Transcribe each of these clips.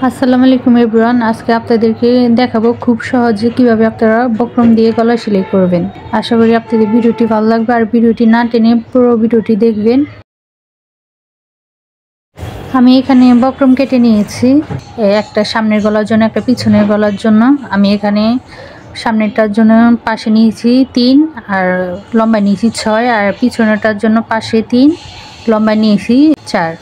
আসসালামু আলাইকুম এভরিওয়ান। আজকে আপনাদেরকে দেখাবো খুব সহজে কিভাবে আপনারা বক্রম দিয়ে গলা সেলাই করবেন। আশা করি আপনাদের ভিডিওটি ভালো লাগবে আর ভিডিওটি না টেনে পুরো ভিডিওটি দেখবেন। আমি এখানে বক্রম কেটে নিয়েছি, একটা সামনের গলার জন্য একটা পিছনের গলার জন্য। আমি এখানে সামনেরটার জন্য পাশে নিয়েছি 3 আর লম্বায় নিয়েছি 6 আর পিছনেরটার জন্য পাশে 3 লম্বায় নিয়েছি 4।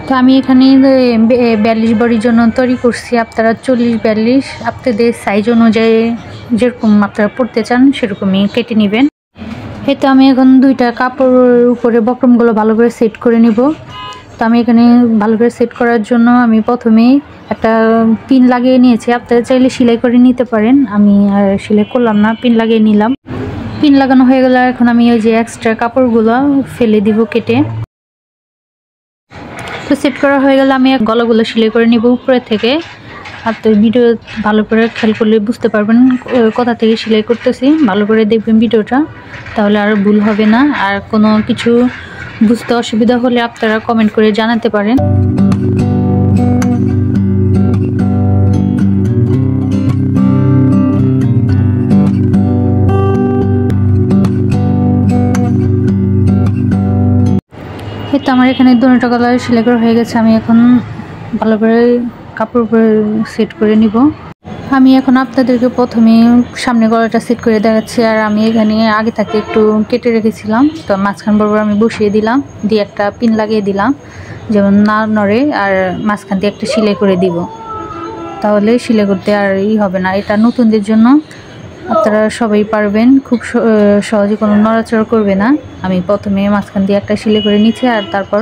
তো আমি এখানে 42 বডির জন্য তৈরি করছি। আপনারা 40-42 আপনাদের সাইজ অনুযায়ী যেরকম আপনারা পড়তে চান সেরকমই কেটে নেবেন। তো আমি এখন 2টা কাপড়ের উপরে বক্রমগুলো ভালো করে সেট করে নিব। তো আমি এখানে ভালো করে সেট করার জন্য আমি প্রথমে একটা পিন লাগিয়ে নিয়েছি। আপনারা চাইলে সেলাই করে নিতে পারেন, আমি আর সেলাই করলাম না, পিন লাগিয়ে নিলাম। পিন লাগানো হয়ে গেলে এখন আমি ওই যে এক্সট্রা কাপড়গুলো ফেলে দিব কেটে। তো সেট করা হয়ে গেলে আমি গলাগুলো সেলাই করে নিব উপরে থেকে। আপনার ভিডিও ভালো করে খেয়াল করলে বুঝতে পারবেন কোথা থেকে সেলাই করতেছি। ভালো করে দেখবেন ভিডিওটা, তাহলে আর ভুল হবে না। আর কোনো কিছু বুঝতে অসুবিধা হলে আপনারা কমেন্ট করে জানাতে পারেন। তো আমার এখানে দুটো গলা সেলাই করা হয়ে গেছে। আমি এখন ভালো করে কাপড় উপরে সেট করে নিব। আমি এখন আপনাদেরকে প্রথমে সামনে গলাটা সেট করে দেখাচ্ছি। আর আমি এখানে আগে থাকতে একটু কেটে রেখেছিলাম, তো মাঝখান বরাবর আমি বসিয়ে দিলাম, দিয়ে একটা পিন লাগিয়ে দিলাম যেমন না নড়ে। আর মাঝখান দিয়ে একটা সেলাই করে দিব, তাহলে সেলাই করতে আর হবে না। এটা নতুনদের জন্য, আপনারা সবাই পারবেন, খুব সহজে কোনো নড়াচড়া করবে না। আমি প্রথমে মাঝখান দিয়ে একটা সেলাই করে নিচ্ছি আর তারপর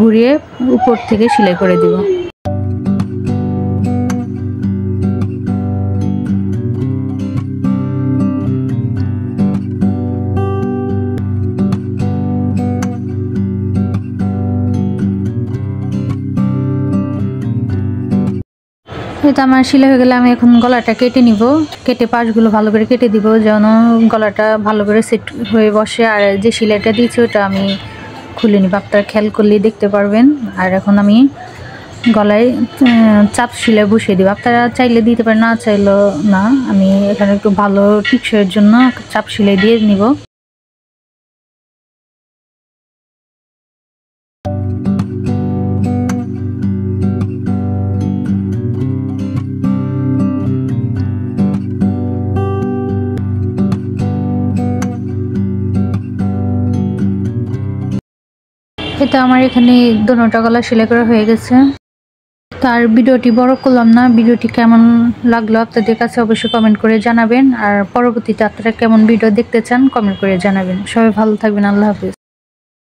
ঘুরিয়ে উপর থেকে সেলাই করে দিব। এটা আমার সেলাই হয়ে গেলে আমি এখন গলাটা কেটে নিব। কেটে পাশগুলো ভালো করে কেটে দিব যেন গলাটা ভালো করে সেট হয়ে বসে। আর যে সেলাইটা দিয়েছি ওটা আমি খুলে নিব, আপনারা খেয়াল করলেই দেখতে পারবেন। আর এখন আমি গলায় চাপ সেলাই বসিয়ে দিব। আপনারা চাইলে দিতে পারেন, না চাইলেও না। আমি এখানে একটু ভালো টিকসইয়ের জন্য চাপ সেলাই দিয়ে নিব। এটা আমার এখানে দুটো গলা সেলাই করা হয়ে গেছে। তার ভিডিওটি বড় করলাম না। ভিডিওটি কেমন লাগলো আপনাদের কাছে অবশ্যই কমেন্ট করে জানাবেন। আর পরবর্তীতে আপনারা কেমন ভিডিও দেখতে চান কমেন্ট করে জানাবেন। সবাই ভালো থাকবেন। আল্লাহ হাফেজ।